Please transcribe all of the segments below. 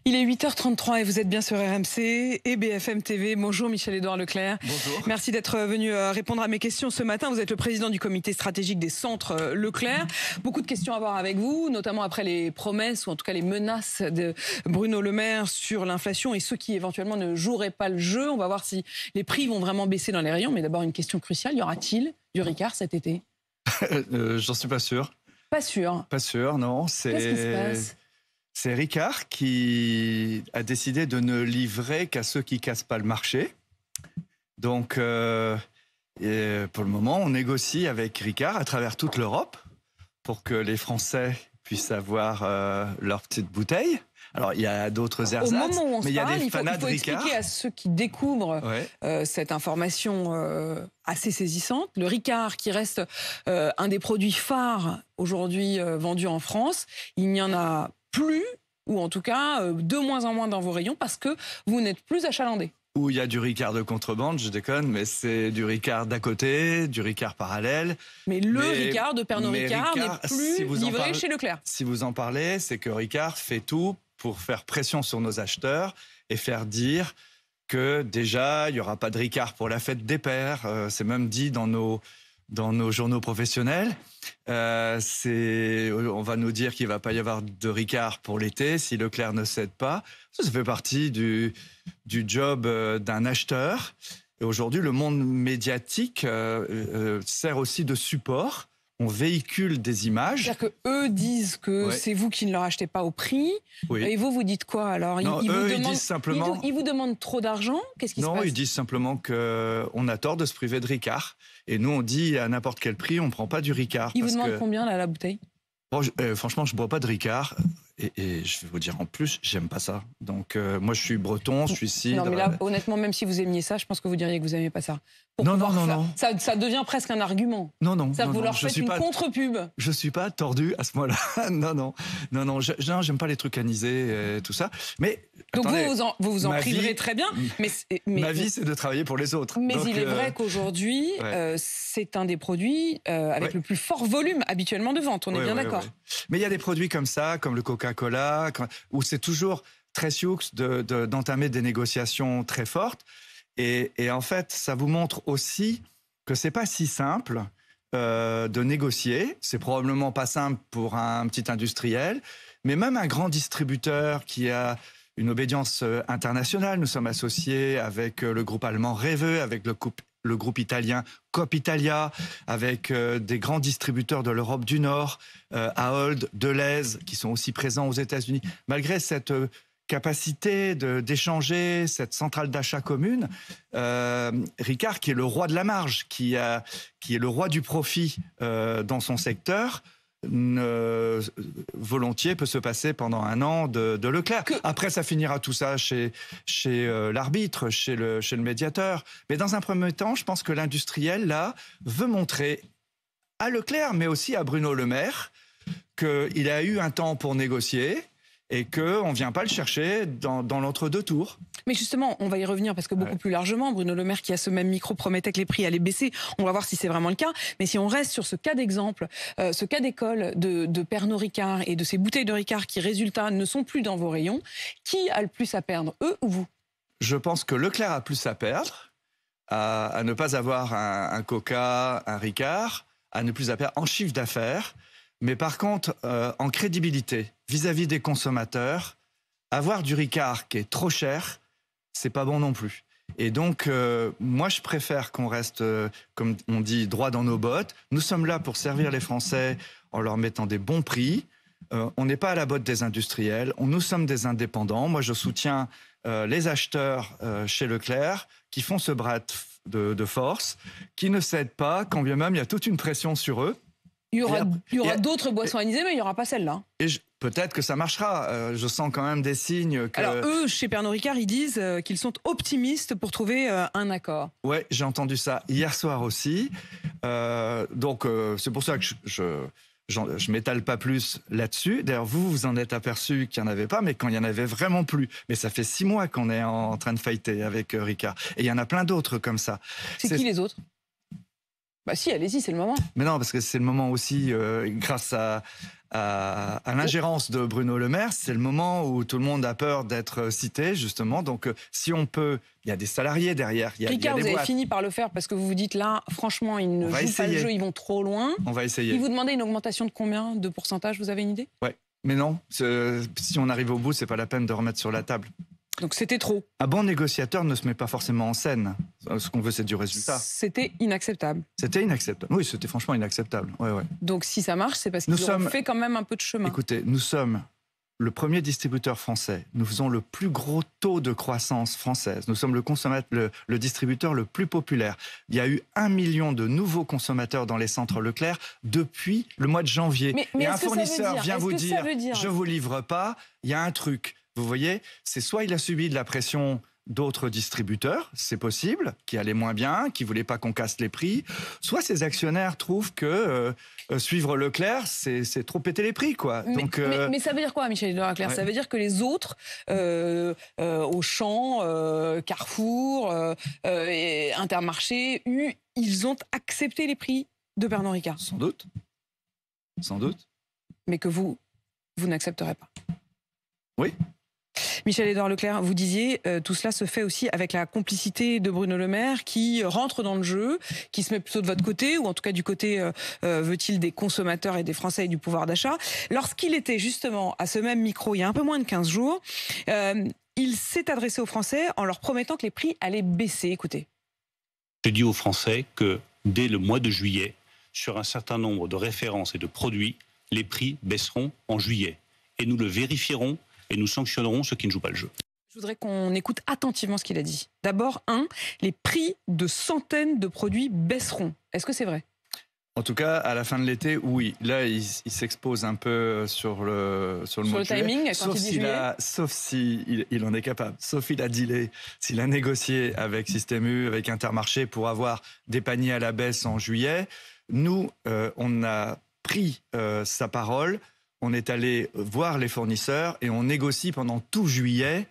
Il est 8h33 et vous êtes bien sur RMC et BFM TV. Bonjour Michel-Édouard Leclerc. Bonjour. Merci Merci d'être venu répondre à mes questions ce matin. Vous êtes le président du comité stratégique des centres Leclerc. Beaucoup de questions à voir avec vous, notamment après les promesses ou en tout cas les menaces de Bruno Le Maire sur l'inflation et ceux qui éventuellement ne joueraient pas le jeu. On va voir si les prix vont vraiment baisser dans les rayons. Mais d'abord une question cruciale, y aura-t-il du Ricard cet été? J'en suis pas sûr. Pas sûr. Pas sûr, non. Qu'est-ce qui se passe? C'est Ricard qui a décidé de ne livrer qu'à ceux qui cassent pas le marché. Donc, pour le moment, on négocie avec Ricard à travers toute l'Europe pour que les Français puissent avoir leur petite bouteille. Alors, il y a d'autres ersatz, Au moment où on mais se il y a parle, des il faut fanats de Ricard. expliquer à ceux qui découvrent cette information assez saisissante. Le Ricard, qui reste un des produits phares aujourd'hui vendus en France, il n'y en a plus, ou en tout cas de moins en moins dans vos rayons, parce que vous n'êtes plus achalandés. Où il y a du Ricard de contrebande, je déconne, mais c'est du Ricard d'à côté, du Ricard parallèle. Mais Ricard de Pernod Ricard n'est plus livré chez Leclerc. Si vous en parlez, c'est que Ricard fait tout pour faire pression sur nos acheteurs et faire dire que déjà, il n'y aura pas de Ricard pour la fête des pères. C'est même dit dans nos journaux professionnels. On va nous dire qu'il ne va pas y avoir de Ricard pour l'été si Leclerc ne cède pas. Ça fait partie du job d'un acheteur. Et aujourd'hui, le monde médiatique sert aussi de support. On véhicule des images. C'est-à-dire qu'eux disent que c'est vous qui ne leur achetez pas au prix. Oui. Et vous dites quoi alors? Ils disent simplement... Ils vous demandent trop d'argent? Qu'est-ce qui se passe? Non, ils disent simplement qu'on a tort de se priver de Ricard. Et nous, on dit à n'importe quel prix, on ne prend pas du Ricard. Ils vous demandent combien là, la bouteille? Bon, franchement, je ne bois pas de Ricard. Et je vais vous dire en plus, j'aime pas ça. Donc moi, je suis breton, je suis cidre. Non, mais là, honnêtement, même si vous aimiez ça, je pense que vous diriez que vous n'aimez pas ça. Non. Ça devient presque un argument. Non. Vous leur faites une contre-pub. Je suis pas tordu à ce moment-là. Non. J'aime pas les trucs anisés, tout ça. Mais donc attendez, vous vous en priverez très bien. Mais ma vie, c'est de travailler pour les autres. Mais donc, il est vrai qu'aujourd'hui, c'est un des produits avec le plus fort volume habituellement de vente. On est bien d'accord. Mais il y a des produits comme ça, comme le Coca-Cola, où c'est toujours très sioux d'entamer des négociations très fortes. Et en fait, ça vous montre aussi que c'est pas si simple de négocier. C'est probablement pas simple pour un petit industriel, mais même un grand distributeur qui a une obédience internationale. Nous sommes associés avec le groupe allemand Rewe, avec le groupe italien Coop Italia, avec des grands distributeurs de l'Europe du Nord, Ahold, Delhaize, qui sont aussi présents aux États-Unis. Malgré cette capacité d'échanger, cette centrale d'achat commune, Ricard, qui est le roi de la marge, qui est le roi du profit dans son secteur, volontiers peut se passer pendant un an de Leclerc. Après, ça finira tout ça chez l'arbitre, chez le médiateur. Mais dans un premier temps, je pense que l'industriel, là, veut montrer à Leclerc, mais aussi à Bruno Le Maire, qu'il a eu un temps pour négocier et qu'on ne vient pas le chercher dans l'entre-deux tours. Mais justement, on va y revenir parce que beaucoup plus largement, Bruno Le Maire, qui à ce même micro promettait que les prix allaient baisser, on va voir si c'est vraiment le cas. Mais si on reste sur ce cas d'exemple, ce cas d'école de Pernod Ricard et de ces bouteilles de Ricard qui, résultat, ne sont plus dans vos rayons, qui a le plus à perdre, eux ou vous? Je pense que Leclerc a plus à perdre, à ne pas avoir un Coca, un Ricard, à ne plus à perdre en chiffre d'affaires. Mais par contre, en crédibilité vis-à-vis des consommateurs, avoir du Ricard qui est trop cher, c'est pas bon non plus. Et donc, moi, je préfère qu'on reste, comme on dit, droit dans nos bottes. Nous sommes là pour servir les Français en leur mettant des bons prix. On n'est pas à la botte des industriels. Nous sommes des indépendants. Moi, je soutiens les acheteurs chez Leclerc qui font ce bras de force, qui ne cèdent pas, quand bien même il y a toute une pression sur eux. Il y aura d'autres boissons anisées, mais il n'y aura pas celle-là. Et peut-être que ça marchera. Je sens quand même des signes que... Alors eux, chez Pernod Ricard, ils disent qu'ils sont optimistes pour trouver un accord. Ouais, j'ai entendu ça hier soir aussi. Donc c'est pour ça que je m'étale pas plus là-dessus. D'ailleurs, vous en êtes aperçu qu'il n'y en avait pas, mais quand il y en avait vraiment plus. Mais ça fait 6 mois qu'on est en train de fighter avec Ricard. Et il y en a plein d'autres comme ça. C'est qui les autres? Bah si, allez-y, c'est le moment. Mais non, parce que c'est le moment aussi, grâce à l'ingérence de Bruno Le Maire, c'est le moment où tout le monde a peur d'être cité, justement. Donc, si on peut... Il y a des salariés derrière, il y a Ricard, des vous avez boîtes. fini par le faire parce que vous vous dites là, franchement, ils ne jouent pas le jeu, ils vont trop loin. On va essayer. Ils vous demandaient une augmentation de combien de pourcentage, vous avez une idée? Ouais, mais non, si on arrive au bout, c'est pas la peine de remettre sur la table. Donc c'était trop. Un bon négociateur ne se met pas forcément en scène. Ce qu'on veut, c'est du résultat. C'était inacceptable. C'était inacceptable. Oui, c'était franchement inacceptable. Ouais, ouais. Donc si ça marche, c'est parce qu'ils ont fait quand même un peu de chemin. Écoutez, nous sommes le premier distributeur français. Nous faisons le plus gros taux de croissance française. Nous sommes le distributeur le plus populaire. Il y a eu 1 million de nouveaux consommateurs dans les centres Leclerc depuis le mois de janvier. Mais et un fournisseur vient vous dire, je vous livre pas, il y a un truc. Vous voyez, c'est soit il a subi de la pression d'autres distributeurs, c'est possible, qui allaient moins bien, qui voulaient pas qu'on casse les prix, soit ses actionnaires trouvent que suivre Leclerc, c'est trop péter les prix, quoi. Donc, mais ça veut dire quoi, Michel-Édouard Leclerc? Ouais. Ça veut dire que les autres, Auchan, Carrefour, Intermarché, ils ont accepté les prix de Pernod Ricard? Sans doute. Sans doute. Mais que vous n'accepterez pas? Oui. Michel-Édouard Leclerc, vous disiez, tout cela se fait aussi avec la complicité de Bruno Le Maire qui rentre dans le jeu, qui se met plutôt de votre côté, ou en tout cas du côté, veut-il, des consommateurs et des Français et du pouvoir d'achat. Lorsqu'il était justement à ce même micro, il y a un peu moins de 15 jours, il s'est adressé aux Français en leur promettant que les prix allaient baisser. Écoutez. J'ai dit aux Français que dès le mois de juillet, sur un certain nombre de références et de produits, les prix baisseront en juillet. Et nous le vérifierons et nous sanctionnerons ceux qui ne jouent pas le jeu. Je voudrais qu'on écoute attentivement ce qu'il a dit. D'abord, les prix de centaines de produits baisseront. Est-ce que c'est vrai? En tout cas, à la fin de l'été, oui. Là, il s'expose un peu sur le mois de timing, juillet. Sauf si il en est capable. Sauf s'il a négocié avec Système U, avec Intermarché pour avoir des paniers à la baisse en juillet. Nous, on a pris sa parole. On est allé voir les fournisseurs et on négocie pendant tout juillet.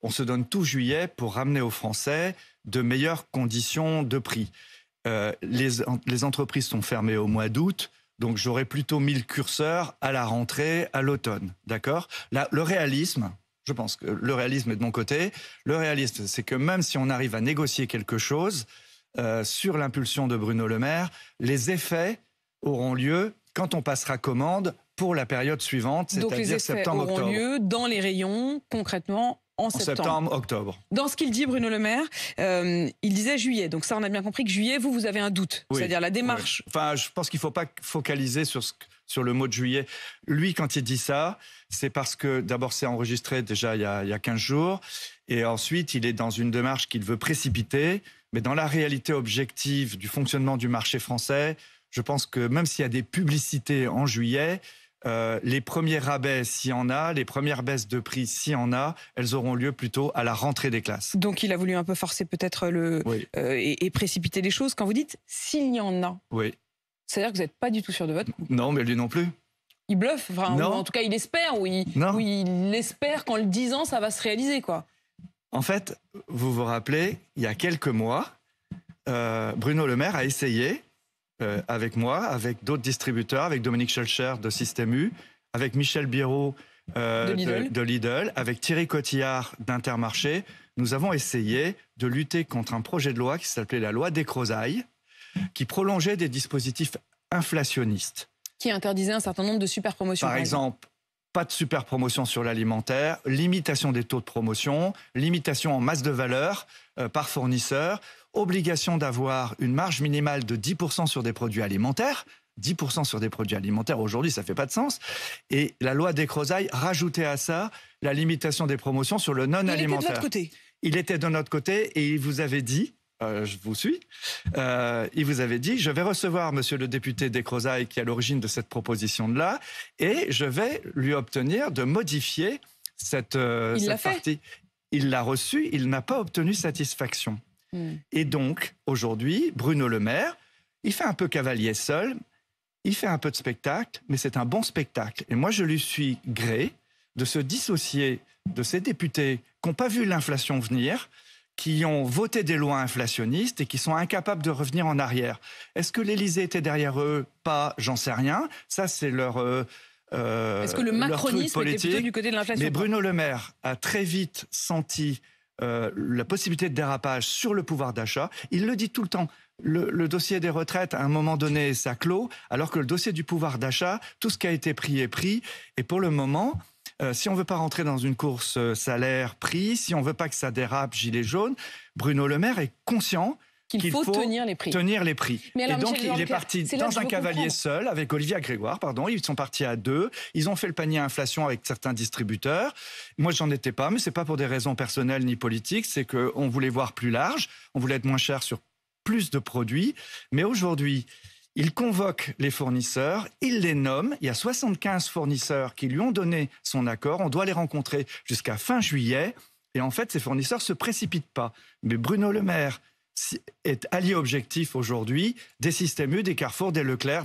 On se donne tout juillet pour ramener aux Français de meilleures conditions de prix. Les entreprises sont fermées au mois d'août, donc j'aurais plutôt mis le curseur à la rentrée, à l'automne. D'accord ? Là, le réalisme, je pense que le réalisme est de mon côté. Le réalisme, c'est que même si on arrive à négocier quelque chose sur l'impulsion de Bruno Le Maire, les effets auront lieu quand on passera commande pour la période suivante, c'est-à-dire septembre-octobre. Donc les effets auront lieu dans les rayons, concrètement, en septembre. Octobre. Dans ce qu'il dit, Bruno Le Maire, il disait juillet. Donc ça, on a bien compris que juillet, vous avez un doute. Oui, c'est-à-dire la démarche. Oui. Enfin, je pense qu'il ne faut pas focaliser sur le mot de juillet. Lui, quand il dit ça, c'est parce que d'abord, c'est enregistré déjà il y a 15 jours. Et ensuite, il est dans une démarche qu'il veut précipiter. Mais dans la réalité objective du fonctionnement du marché français, je pense que même s'il y a des publicités en juillet, les premiers rabais, s'il y en a, les premières baisses de prix, s'il y en a, elles auront lieu plutôt à la rentrée des classes. Donc il a voulu un peu forcer peut-être et précipiter les choses. Quand vous dites « s'il y en a », c'est-à-dire que vous n'êtes pas du tout sûr de votre coup. Non, mais lui non plus. Il bluffe, ou en tout cas il espère, ou il espère qu'en le disant, ça va se réaliser, quoi. En fait, vous vous rappelez, il y a quelques mois, Bruno Le Maire a essayé, avec moi, avec d'autres distributeurs, avec Dominique Schelcher de Système U, avec Michel Biérot de Lidl, avec Thierry Cotillard d'Intermarché. Nous avons essayé de lutter contre un projet de loi qui s'appelait la loi Descrozaille, qui prolongeait des dispositifs inflationnistes. Qui interdisait un certain nombre de super promotions. Par exemple, pas de super promotion sur l'alimentaire, limitation des taux de promotion, limitation en masse de valeur par fournisseur, obligation d'avoir une marge minimale de 10% sur des produits alimentaires. 10% sur des produits alimentaires, aujourd'hui, ça ne fait pas de sens. Et la loi Descrozaille rajoutait à ça la limitation des promotions sur le non-alimentaire. Il était de notre côté. Il était de notre côté et il vous avait dit, je vous suis, il vous avait dit, je vais recevoir monsieur le député Descrozaille qui est à l'origine de cette proposition-là et je vais lui obtenir de modifier cette partie. Il l'a reçu, il n'a pas obtenu satisfaction. Et donc, aujourd'hui, Bruno Le Maire, il fait un peu cavalier seul, il fait un peu de spectacle, mais c'est un bon spectacle. Et moi, je lui suis gré de se dissocier de ces députés qui n'ont pas vu l'inflation venir, qui ont voté des lois inflationnistes et qui sont incapables de revenir en arrière. Est-ce que l'Élysée était derrière eux? Pas, j'en sais rien. Ça, c'est leur est-ce que le macronisme était plutôt du côté de l'inflation? Mais Bruno Le Maire a très vite senti la possibilité de dérapage sur le pouvoir d'achat. Il le dit tout le temps. Le dossier des retraites, à un moment donné, ça clôt, alors que le dossier du pouvoir d'achat, tout ce qui a été pris est pris. Et pour le moment, si on ne veut pas rentrer dans une course salaire-prix, si on ne veut pas que ça dérape, gilet jaune, Bruno Le Maire est conscient qu'il faut tenir les prix. Mais alors, et donc, il est parti dans un cavalier seul, avec Olivia Grégoire, ils sont partis à 2. Ils ont fait le panier inflation avec certains distributeurs. Moi, j'en étais pas, mais c'est pas pour des raisons personnelles ni politiques, c'est qu'on voulait voir plus large, on voulait être moins cher sur plus de produits. Mais aujourd'hui, il convoque les fournisseurs, il les nomme. Il y a 75 fournisseurs qui lui ont donné son accord. On doit les rencontrer jusqu'à fin juillet. Et en fait, ces fournisseurs se précipitent pas. Mais Bruno Le Maire est allié objectif aujourd'hui des Système U, des Carrefour, des Leclerc,